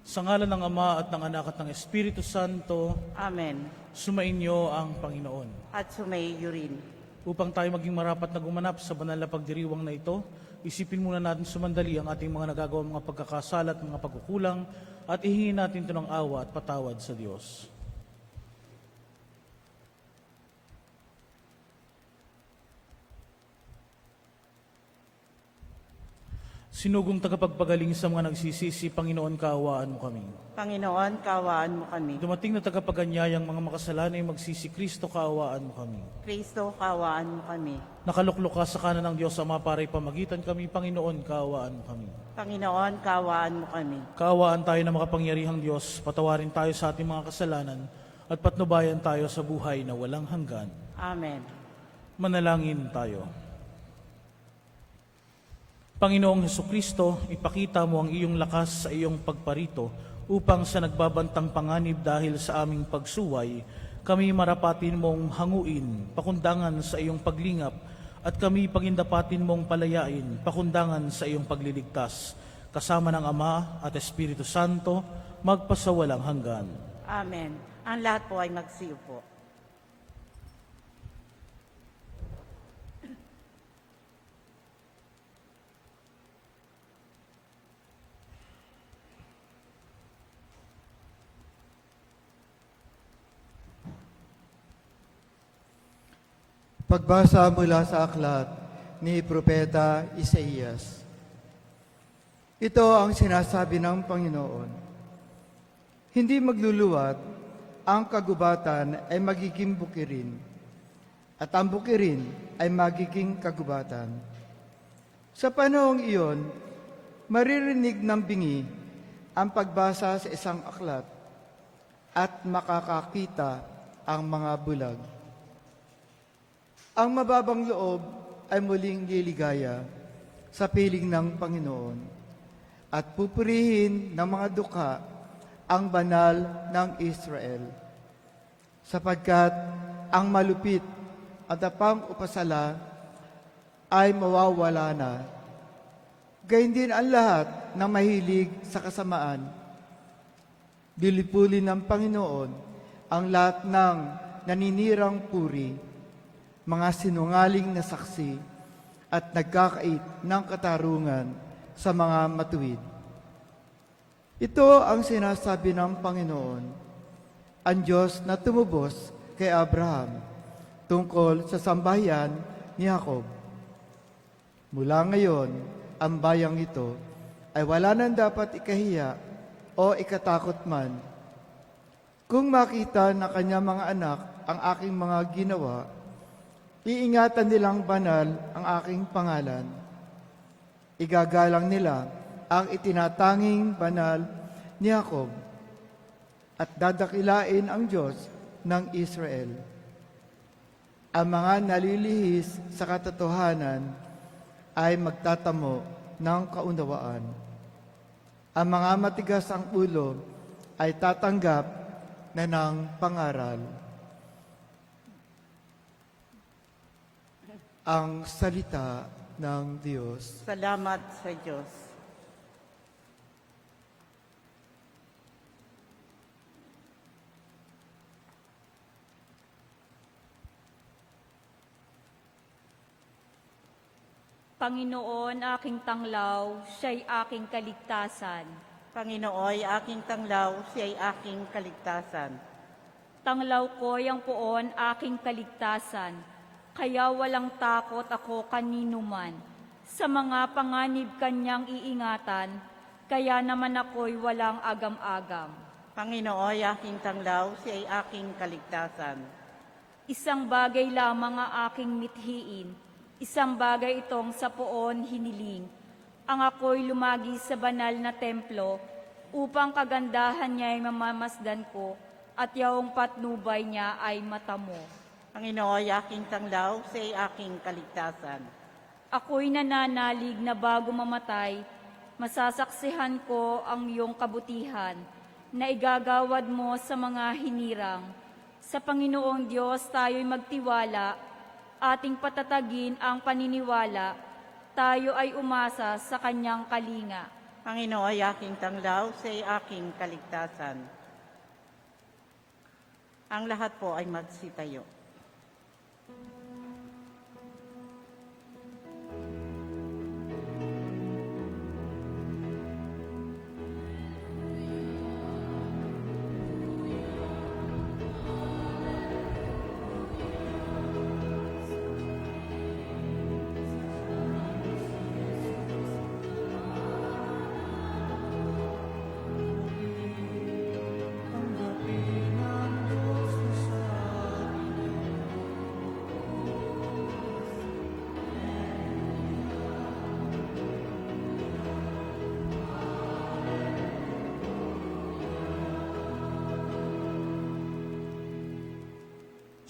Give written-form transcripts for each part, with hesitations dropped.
Sa ngalan ng Ama at ng Anak at ng Espiritu Santo, Amen. sumainyo ang Panginoon. At sumayo rin. Upang tayo maging marapat na gumanap sa banal na pagdiriwang na ito, isipin muna natin sumandali ang ating mga nagagawang mga pagkakasala at mga pagkukulang at ihingin natin ito ng awa at patawad sa Diyos. Sinugong tagapagpagaling sa mga nagsisisi, Panginoon, kaawaan mo kami. Panginoon, kaawaan mo kami. Dumating na tagapaganyayang mga makasalanay magsisi, Kristo, kaawaan mo kami. Kristo, kaawaan mo kami. Nakaluklok ka sa kanan ng Diyos Ama para ipamagitan kami, Panginoon, kaawaan mo kami. Panginoon, kaawaan mo kami. Kaawaan tayo na makapangyarihang Diyos, patawarin tayo sa ating mga kasalanan at patnubayan tayo sa buhay na walang hanggan. Amen. Manalangin tayo. Panginoong Hesukristo, ipakita mo ang iyong lakas sa iyong pagparito upang sa nagbabantang panganib dahil sa aming pagsuway, kami marapatin mong hanguin, pakundangan sa iyong paglingap, at kami pagindapatin mong palayain, pakundangan sa iyong pagliligtas, kasama ng Ama at Espiritu Santo, magpasawalang hanggan. Amen. Ang lahat po ay magsiupo. Pagbasa mula sa aklat ni Propeta Isaías. Ito ang sinasabi ng Panginoon. Hindi magluluwat, ang kagubatan ay magiging bukirin, at ang bukirin ay magiging kagubatan. Sa panahong iyon, maririnig ng bingi ang pagbasa sa isang aklat at makakakita ang mga bulag. Ang mababang loob ay muling liligaya sa piling ng Panginoon at pupurihin ng mga dukha ang banal ng Israel, sapagkat ang malupit at apang upasala ay mawawala na. Gayun din ang lahat na mahilig sa kasamaan. Dilipulin ng Panginoon ang lahat ng naninirang puri, mga sinungaling na saksi at nagkakait ng katarungan sa mga matuwid. Ito ang sinasabi ng Panginoon, ang Diyos na tumubos kay Abraham tungkol sa sambahayan ni Jacob. Mula ngayon, ang bayang ito ay wala nang dapat ikahiya o ikatakot man. Kung makita na kanyang mga anak ang aking mga ginawa, iingatan nilang banal ang aking pangalan. Igagalang nila ang itinatanging banal ni Jacob at dadakilain ang Diyos ng Israel. Ang mga nalilihis sa katotohanan ay magtatamo ng kaunawaan. Ang mga matigas ang ulo ay tatanggap na ng pangaral. Ang salita ng Diyos. Salamat sa Diyos. Panginoon, aking tanglaw, siya'y aking kaligtasan. Panginooy, aking tanglaw, siya'y aking kaligtasan. Tanglaw ko'y ang poon, aking kaligtasan. Kaya walang takot ako kanino man. Sa mga panganib kanyang iingatan, kaya naman ako'y walang agam-agam. Panginooy, aking tanglaw, siya'y aking kaligtasan. Isang bagay lamang ang aking mithiin, isang bagay itong sa poon hiniling. Ang ako'y lumagi sa banal na templo, upang kagandahan niya ay mamamasdan ko, at yaong patnubay niya ay matamo. Panginooy, aking tanglaw, siya'y aking kaligtasan. Ako'y nananalig na bago mamatay, masasaksihan ko ang iyong kabutihan, na igagawad mo sa mga hinirang. Sa Panginoong Diyos tayo'y magtiwala, ating patatagin ang paniniwala, tayo ay umasa sa Kanyang kalinga. Panginoon ay aking tanglaw, siya ay aking kaligtasan. Ang lahat po ay magsitayo.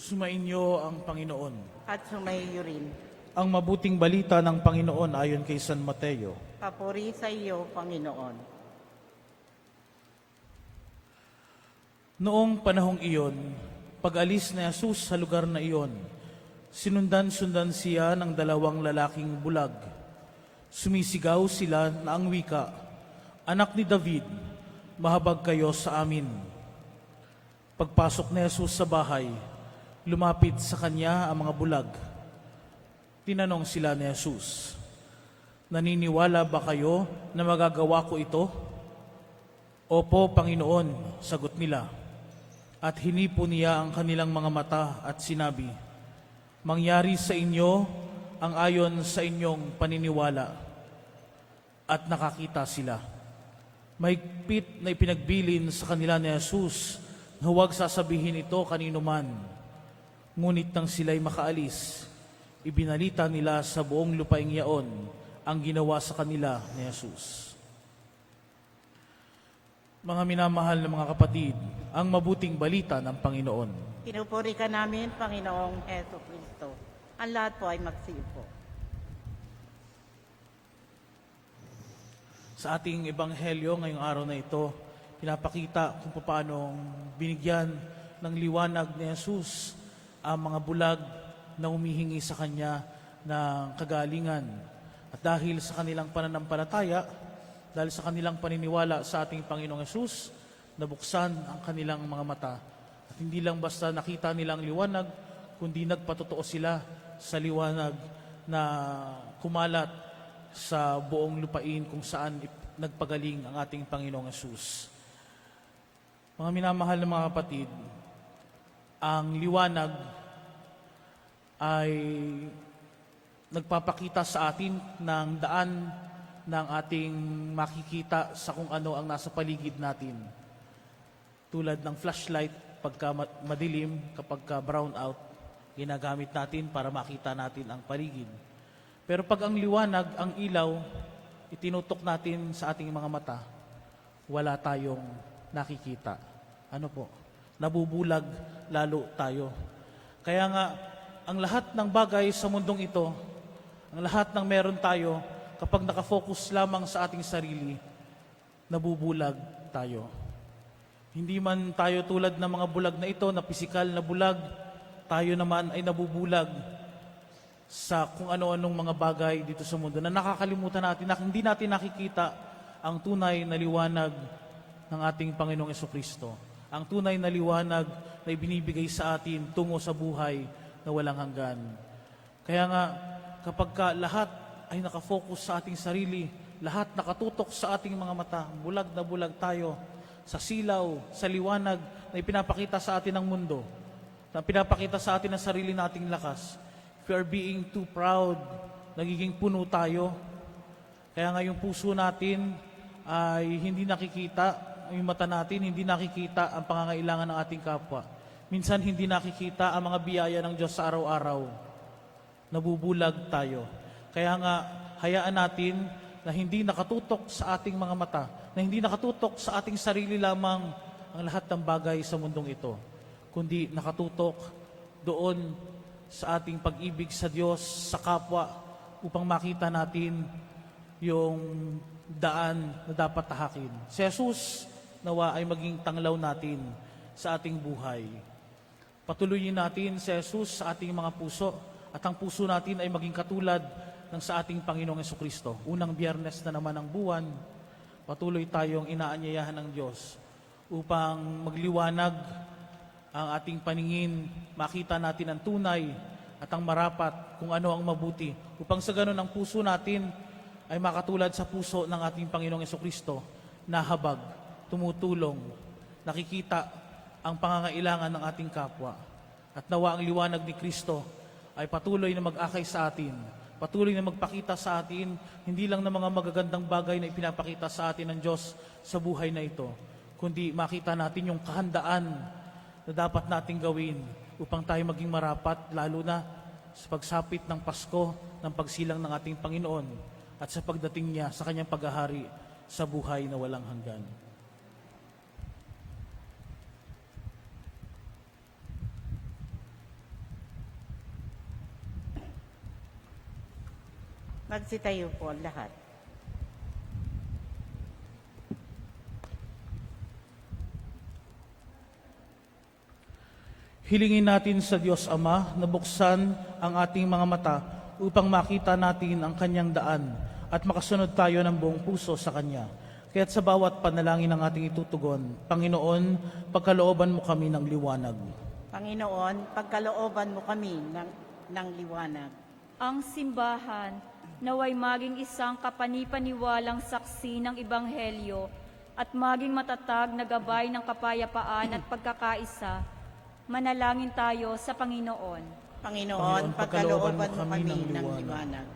Sumainyo ang Panginoon. At sumayo rin. Ang mabuting balita ng Panginoon ayon kay San Mateo. Papuri sa iyo, Panginoon. Noong panahong iyon, pag-alis ni Jesus sa lugar na iyon, sinundan-sundan siya ng dalawang lalaking bulag. Sumisigaw sila na ang wika, "Anak ni David, mahabag kayo sa amin." Pagpasok ni Jesus sa bahay, lumapit sa kanya ang mga bulag. Tinanong sila ni Jesus, "Naniniwala ba kayo na magagawa ko ito?" "Opo, Panginoon," sagot nila. At hinipo niya ang kanilang mga mata at sinabi, "Mangyari sa inyo ang ayon sa inyong paniniwala." At nakakita sila. Mahigpit na ipinagbilin sa kanila ni Jesus na huwag sasabihin ito kanino man. Ngunit nang sila'y makaalis, ibinalita nila sa buong lupaing yaon ang ginawa sa kanila ni Jesus. Mga minamahal na mga kapatid, ang mabuting balita ng Panginoon. Pinupuri ka namin, Panginoong Heso Kristo. Ang lahat po ay magsiupo. Sa ating ebanghelyo ngayong araw na ito, pinapakita kung paano binigyan ng liwanag ni Jesus ang mga bulag na humihingi sa Kanya ng kagalingan. At dahil sa kanilang pananampalataya, dahil sa kanilang paniniwala sa ating Panginoong Hesus, nabuksan ang kanilang mga mata. At hindi lang basta nakita nilang liwanag, kundi nagpatotoo sila sa liwanag na kumalat sa buong lupain kung saan nagpagaling ang ating Panginoong Hesus. Mga minamahal na mga kapatid, ang liwanag ay nagpapakita sa atin ng daan ng ating makikita sa kung ano ang nasa paligid natin. Tulad ng flashlight, pagka madilim, kapag brown out, ginagamit natin para makita natin ang paligid. Pero pag ang liwanag, ang ilaw, itinutok natin sa ating mga mata, wala tayong nakikita. Ano po? Nabubulag lalo tayo. Kaya nga, ang lahat ng bagay sa mundong ito, ang lahat ng meron tayo, kapag nakafocus lamang sa ating sarili, nabubulag tayo. Hindi man tayo tulad ng mga bulag na ito, na pisikal na bulag, tayo naman ay nabubulag sa kung ano-anong mga bagay dito sa mundo na nakakalimutan natin, na hindi natin nakikita ang tunay na liwanag ng ating Panginoong Jesucristo. Ang tunay na liwanag na ibinibigay sa atin tungo sa buhay na walang hanggan. Kaya nga, kapag lahat ay nakafocus sa ating sarili, lahat nakatutok sa ating mga mata, bulag na bulag tayo sa silaw, sa liwanag na ipinapakita sa atin ng mundo, na pinapakita sa atin ang sarili nating lakas. If we are being too proud, nagiging puno tayo. Kaya nga yung puso natin ay hindi nakikita, yung mata natin hindi nakikita ang pangangailangan ng ating kapwa. Minsan hindi nakikita ang mga biyaya ng Diyos sa araw-araw. Nabubulag tayo. Kaya nga, hayaan natin na hindi nakatutok sa ating mga mata, na hindi nakatutok sa ating sarili lamang ang lahat ng bagay sa mundong ito, kundi nakatutok doon sa ating pag-ibig sa Diyos, sa kapwa, upang makita natin yung daan na dapat tahakin. Si Jesus, nawa ay maging tanglaw natin sa ating buhay. Patuloyin natin si Jesus sa ating mga puso, at ang puso natin ay maging katulad ng sa ating Panginoong Jesucristo. Unang Biyernes na naman ng buwan, patuloy tayong inaanyayahan ng Diyos upang magliwanag ang ating paningin, makita natin ang tunay at ang marapat kung ano ang mabuti, upang sa ganun ang puso natin ay makatulad sa puso ng ating Panginoong Jesucristo na habag, tumutulong, nakikita ang pangangailangan ng ating kapwa. At nawa ang liwanag ni Kristo ay patuloy na mag-akay sa atin, patuloy na magpakita sa atin, hindi lang ng mga magagandang bagay na ipinapakita sa atin ng Diyos sa buhay na ito, kundi makita natin yung kahandaan na dapat nating gawin upang tayo maging marapat, lalo na sa pagsapit ng Pasko, ng pagsilang ng ating Panginoon, at sa pagdating niya sa kanyang paghahari sa buhay na walang hanggan. Magsitayo po ang lahat. Hilingin natin sa Diyos Ama na buksan ang ating mga mata upang makita natin ang kanyang daan at makasunod tayo ng buong puso sa kanya. Kaya't sa bawat panalangin ng ating itutugon, Panginoon, pagkalooban mo kami ng liwanag. Panginoon, pagkalooban mo kami ng liwanag. Ang simbahan naway maging isang kapanipaniwalang saksi ng Ebanghelyo at maging matatag na gabay ng kapayapaan at pagkakaisa. Manalangin tayo sa Panginoon. Panginoon, pagkalooban mo kami ng liwanag.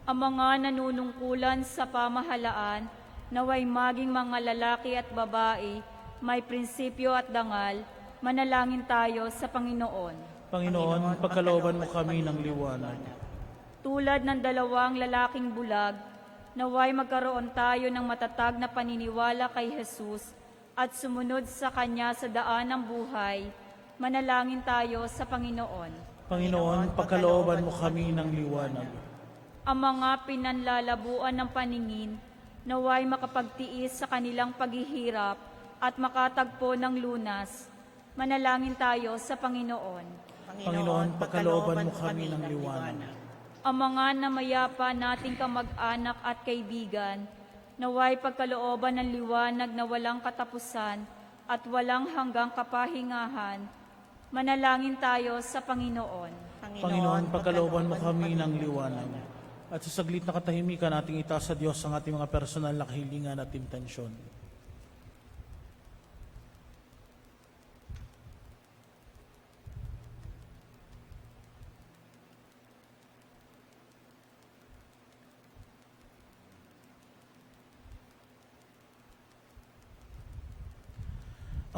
Ang mga nanunungkulan sa pamahalaan, naway maging mga lalaki at babae, may prinsipyo at dangal, manalangin tayo sa Panginoon. Panginoon, pagkalooban mo kami ng liwanag. Tulad ng dalawang lalaking bulag, naway magkaroon tayo ng matatag na paniniwala kay Jesus at sumunod sa Kanya sa daan ng buhay. Manalangin tayo sa Panginoon. Panginoon, pagkalooban mo kami ng liwanag. Ang mga pinanlalabuan ng paningin, naway makapagtiis sa kanilang paghihirap at makatagpo ng lunas. Manalangin tayo sa Panginoon. Panginoon, pagkalooban mo kami ng liwanag. Ang mga namayapa nating kamag-anak at kaibigan, naway pagkalooban ng liwanag na walang katapusan at walang hanggang kapahingahan. Manalangin tayo sa Panginoon. Panginoon, pagkalooban mo kami ng liwanag. At sa saglit na katahimikan, ating itaas sa Diyos ang ating mga personal na kahilingan at intensyon.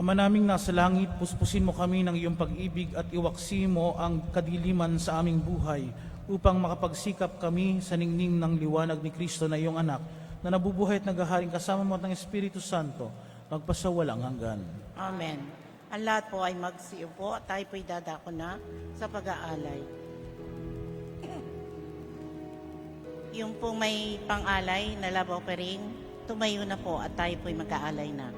Ama naming nasa langit, puspusin mo kami ng iyong pag-ibig at iwaksi mo ang kadiliman sa aming buhay upang makapagsikap kami sa ningning ng liwanag ni Kristo na iyong anak na nabubuhay at naghaharing kasama mo ng Espiritu Santo magpasawalang hanggan. Amen. Ang lahat po ay magsiupo at tayo po'y dadako na sa pag-aalay. Yung pong may pang-alay na love offering, tumayo na po at tayo po'y mag-aalay na.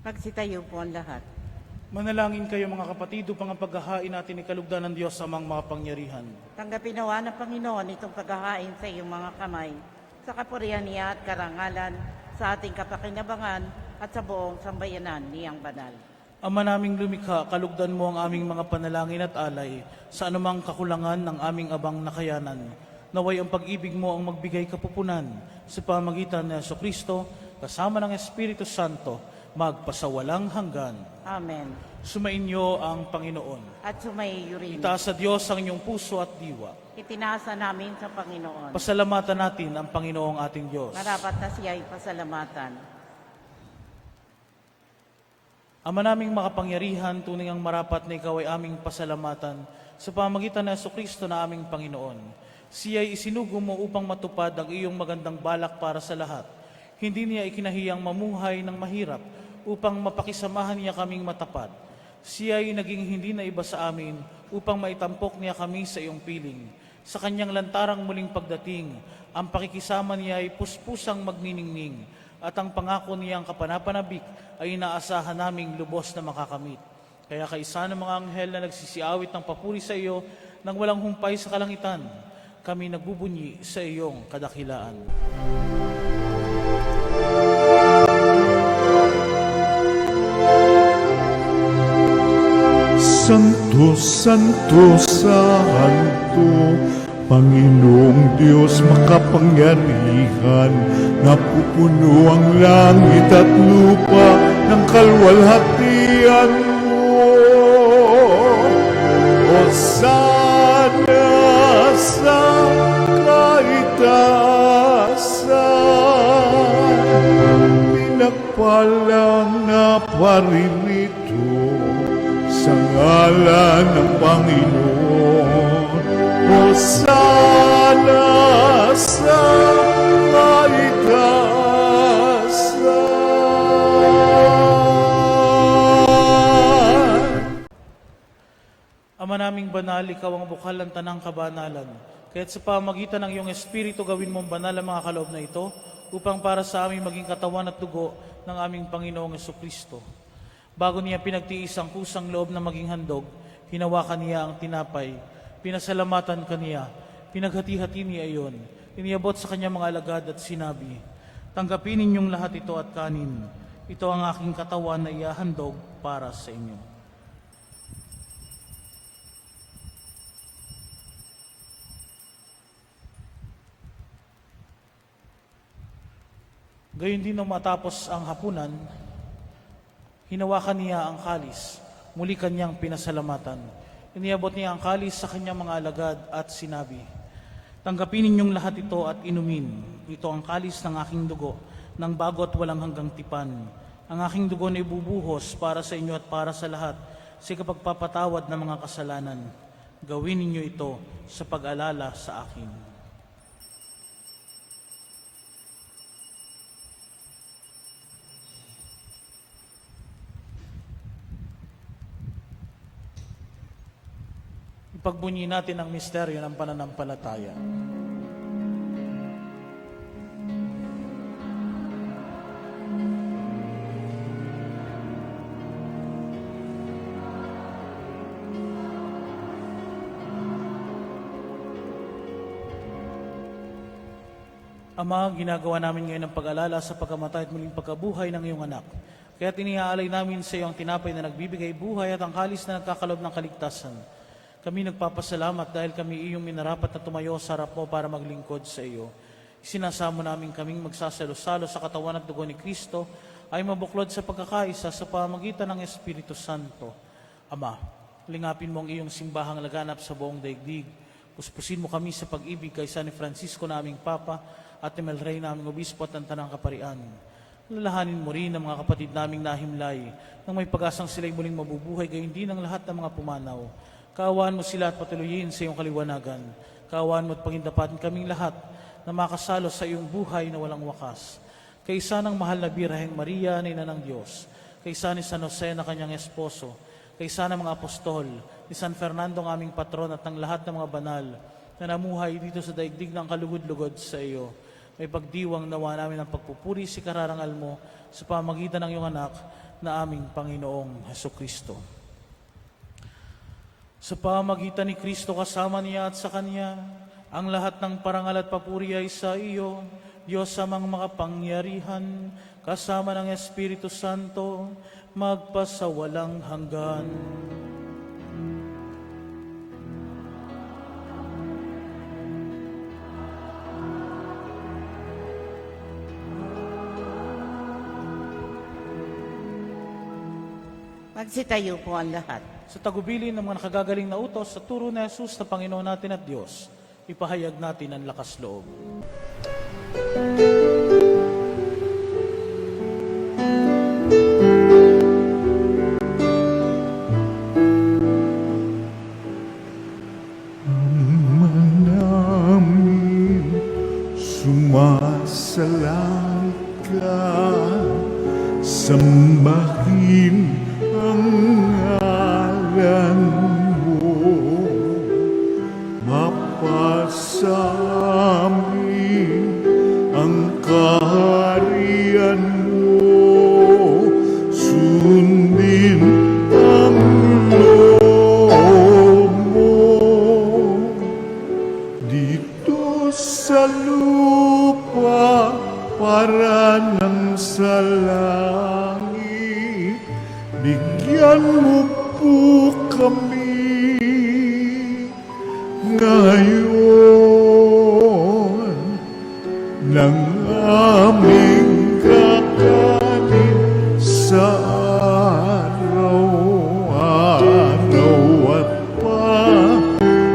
Magsitayo po ang lahat. Manalangin kayo mga kapatid upang ang paghahain natin ay kalugdan ng Diyos amang makapangyarihan. Tanggapin nawa ng Panginoon itong paghahain sa iyong mga kamay, sa kapurihan niya at karangalan, sa ating kapakinabangan at sa buong sambayanan niyang banal. Ama naming lumikha, kalugdan mo ang aming mga panalangin at alay sa anumang kakulangan ng aming abang nakayanan. Naway ang pag-ibig mo ang magbigay kapupunan sa pamagitan ni Jesucristo kasama ng Espiritu Santo magpasawalang hanggan. Amen. Sumainyo ang Panginoon. At sumaiyo rin. Itaas sa Diyos ang inyong puso at diwa. Itinaasa namin sa Panginoon. Pasalamatan natin ang Panginoong ating Diyos. Marapat na siya ay pasalamatan. Ama naming makapangyarihan, tunay ang marapat na ikaw ay aming pasalamatan sa pamagitan ng Jesucristo na aming Panginoon. Siya ay isinugo mo upang matupad ang iyong magandang balak para sa lahat. Hindi niya ikinahiyang mamuhay ng mahirap upang mapakisamahan niya kaming matapat. Siya ay naging hindi na iba sa amin upang maitampok niya kami sa iyong piling. Sa kanyang lantarang muling pagdating, ang pakikisama niya ay puspusang magniningning at ang pangako niyang kapanapanabik ay inaasahan naming lubos na makakamit. Kaya kaisa ng mga anghel na nagsisiawit ng papuri sa iyo nang walang humpay sa kalangitan, kami nagbubunyi sa iyong kadakilaan. Santo, Santo, Santo, Panginoong Diyos makapangyarihan, napupuno ang langit at lupa ng kalwalhatian mo. Hosana sa kaitaasan, pinagpalang na paririto sa ngalan ng Panginoon. Hosana sa kaitaasan. Ama naming banal, ikaw ang bukal ng tanang kabanalan. Kaya't sa pamagitan ng iyong Espiritu, gawin mong banal ang mga kaloob na ito upang para sa aming maging katawan at dugo ng aming Panginoong Jesucristo. Bago niya pinagtiis ang kusang loob na maging handog, hinawakan niya ang tinapay, pinasalamatan kaniya, pinaghati-hati niya iyon, iniabot sa kanyang mga alagad at sinabi, "Tanggapin ninyong lahat ito at kanin. Ito ang aking katawan na iahandog para sa inyo." Gayon din nang matapos ang hapunan, hinawakan niya ang kalis, muli kanyang pinasalamatan. Iniabot niya ang kalis sa kanyang mga alagad at sinabi, "Tanggapin ninyong lahat ito at inumin. Ito ang kalis ng aking dugo, ng bago at walang hanggang tipan. Ang aking dugo na ibubuhos para sa inyo at para sa lahat sa kapagpapatawad ng mga kasalanan. Gawin ninyo ito sa pag-alala sa akin." Ipagbunyi natin ang misteryo ng pananampalataya. Ama, ginagawa namin ngayon ang pag-alala sa pagkamatay at muling pagkabuhay ng iyong anak. Kaya iniaalay namin sa iyo ang tinapay na nagbibigay buhay at ang kalis na nagkakalob ng kaligtasan. Kami nagpapasalamat dahil kami iyong minarapat na tumayo sa harap mo para maglingkod sa iyo. Sinasamo namin kaming magsasalo-salo sa katawan at dugo ni Kristo ay mabuklod sa pagkakaisa sa pamagitan ng Espiritu Santo. Ama, lingapin mo ang iyong simbahang laganap sa buong daigdig. Puspusin mo kami sa pag-ibig kay San Francisco na aming Papa at ni Melrey na aming Obispo at ng Tanang Kaparian. Lalahanin mo rin ang mga kapatid naming nahimlay nang may pag-asang sila'y muling mabubuhay gayon din ang lahat ng mga pumanaw. Kaawaan mo sila at patuloyin sa iyong kaliwanagan. Kaawaan mo at pagindapatin kaming lahat na makasalo sa iyong buhay na walang wakas. Kaysa ng mahal na Birheng Maria na Ina ng Diyos, kaysa ni San Jose na kanyang esposo, kaysa ng mga apostol, ni San Fernando ng aming patron at ng lahat ng mga banal na namuhay dito sa daigdig ng kalugod-lugod sa iyo. May pagdiwang nawa namin ang pagpupuri si kararangal mo sa pamagitan ng iyong anak na aming Panginoong Hesukristo. Sa pamagitan ni Kristo kasama niya at sa Kanya, ang lahat ng parangal at papuri ay sa iyo, Diyos amang makapangyarihan, kasama ng Espiritu Santo, magpasawalang hanggan. Magsitayo po ang lahat. Sa tagubilin ng mga nakagagaling na utos sa turo na Jesus na Panginoon natin at Diyos, ipahayag natin ang lakas loob. namin sumasalang ka, sambahin ang ngalan mo, mapasamin ang kaharian mo, sundin ang loob mo dito sa lupa para ng sa langit. Bigyan mo po kami ngayon ng aming kakanin sa araw-araw at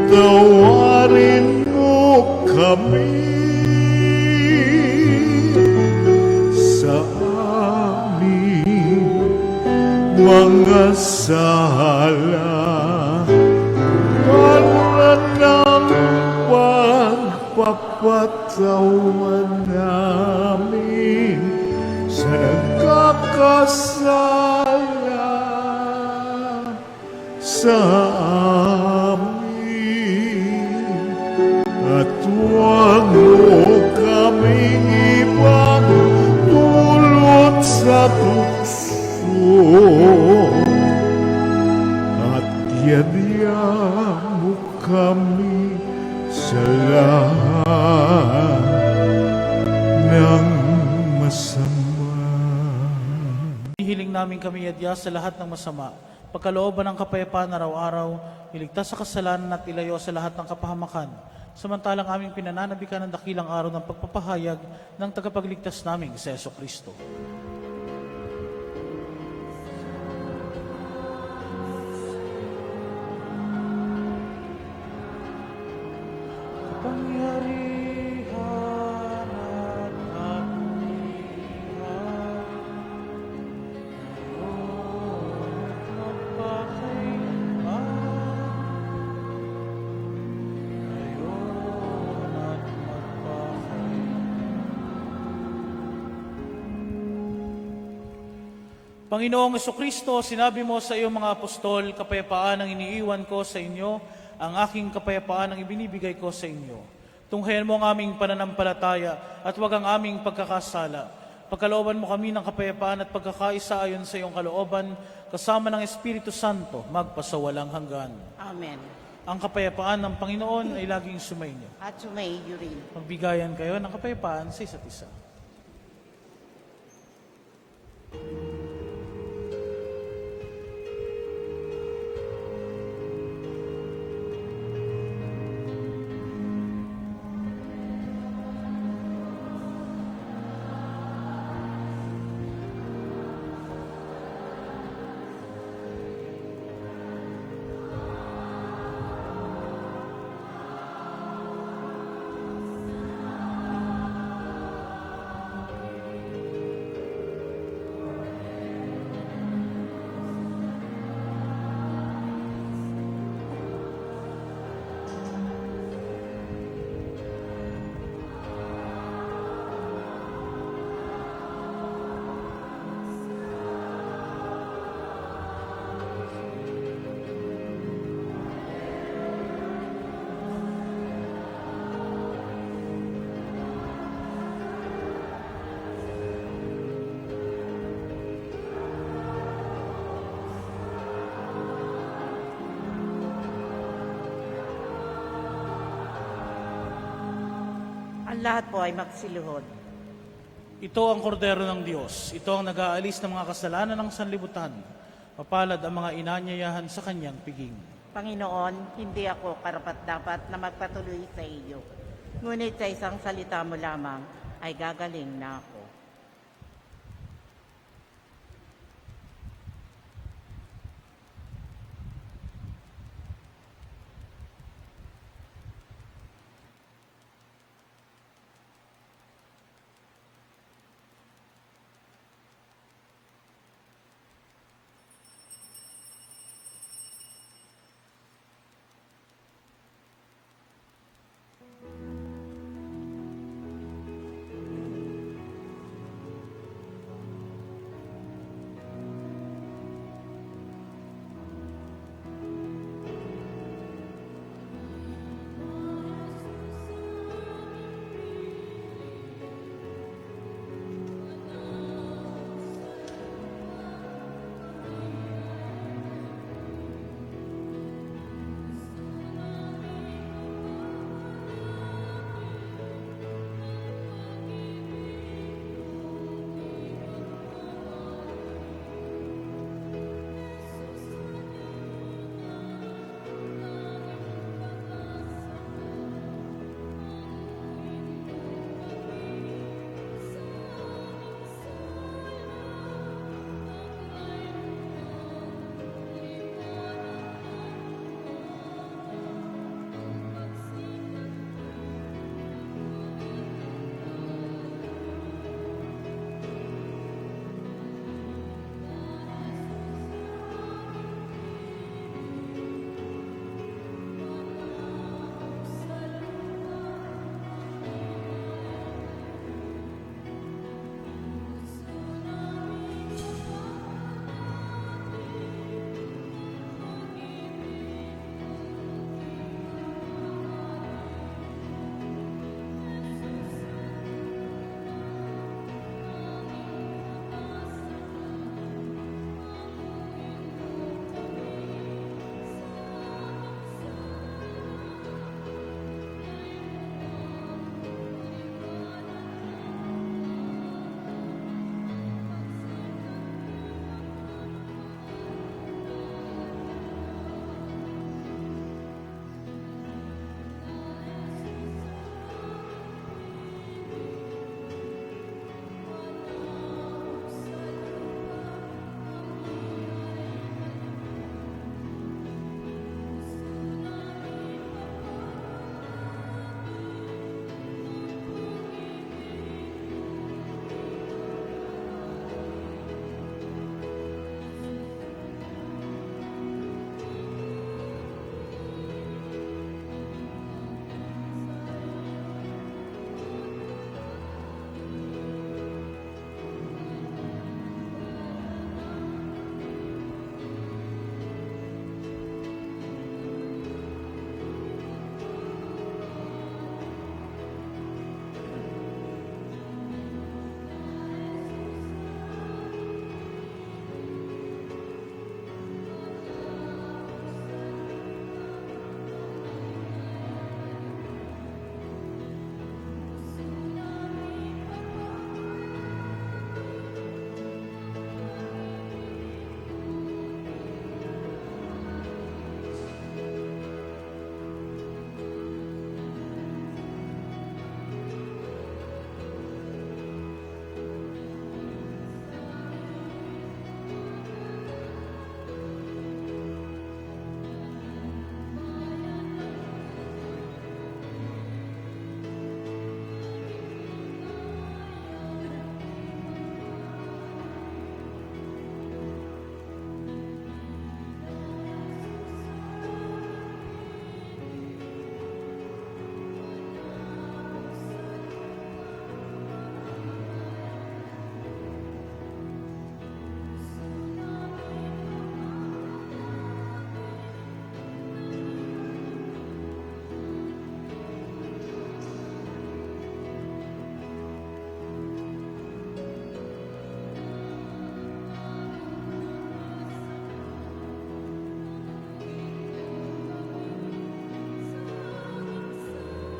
patawarin mo kami sa aming mga sala para ng pagpapatawan namin sa nagkakasala sa amin. At huwag mo kaming ipagdulot sa tukso, at yadya mo kami sa lahat ng masama. Hihiling namin kami adya sa lahat ng masama, pagkalooban ng kapayapaan araw-araw, iligtas sa kasalanan at ilayo sa lahat ng kapahamakan. Samantalang aming pinananabikan ng dakilang araw ng pagpapahayag ng tagapagligtas naming si Jesucristo. Kapangyarihan at kabuhian, ngayon at magpakailanman, ngayon at magpakailanman. Panginoong Jesucristo, sinabi mo sa iyong mga apostol, kapayapaan ang iniiwan ko sa inyo, ang aking kapayapaan ang ibinibigay ko sa inyo. Tunghayan mo ang aming pananampalataya at huwag ang aming pagkakasala. Pagkalooban mo kami ng kapayapaan at pagkakaisa ayon sa iyong kalooban, kasama ng Espiritu Santo, magpasawalang hanggan. Amen. Ang kapayapaan ng Panginoon ay laging sumainyo. At sumaiyo rin. Magbigayan kayo ng kapayapaan sa isa't isa. Ang lahat po ay magsiluhod. Ito ang kordero ng Diyos. Ito ang nag-aalis ng mga kasalanan ng sanlibutan. Mapalad ang mga inanyayahan sa kanyang piging. Panginoon, hindi ako karapat-dapat na magpatuloy sa iyo. Ngunit sa isang salita mo lamang ay gagaling na ako.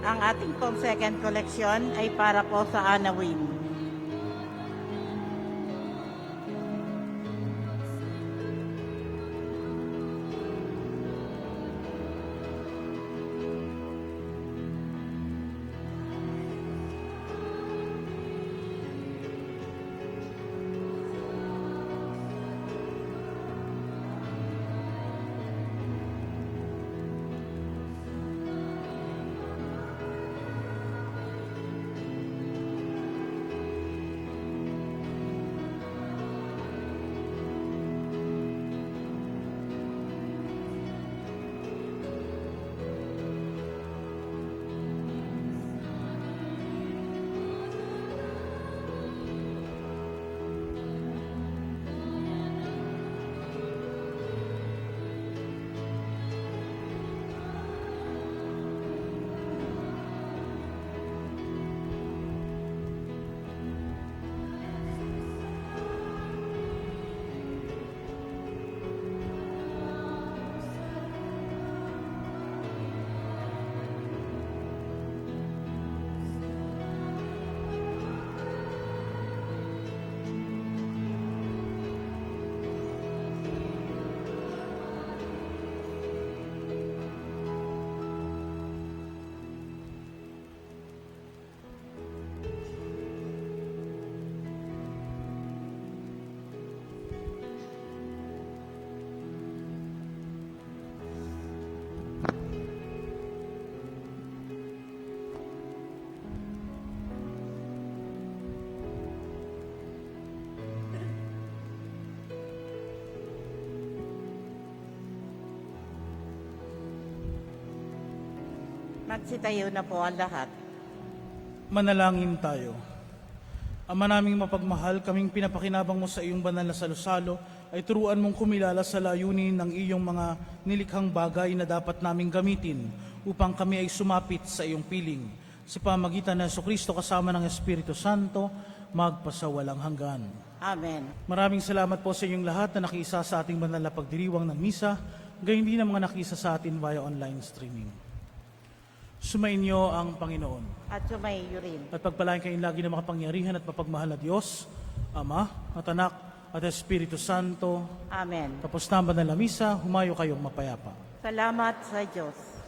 Ang ating pong second collection ay para po sa Anawin. Magsitayo na po ang lahat. Manalangin tayo. Ama naming mapagmahal, kaming pinapakinabang mo sa iyong banal na salusalo, ay turuan mong kumilala sa layunin ng iyong mga nilikhang bagay na dapat naming gamitin upang kami ay sumapit sa iyong piling. Sa pamagitan ng Jesucristo kasama ng Espiritu Santo, magpasawalang hanggan. Amen. Maraming salamat po sa inyong lahat na nakiisa sa ating banal na pagdiriwang ng misa, gayon din ang mga nakiisa sa atin via online streaming. Sumainyo ang Panginoon. At sumayo rin. At pagpalain kayong lagi ng makapangyarihan at mapagmahal na Diyos, Ama, at Anak, at Espiritu Santo. Amen. Tapos na ang banal na misa, humayo kayong mapayapa. Salamat sa Diyos.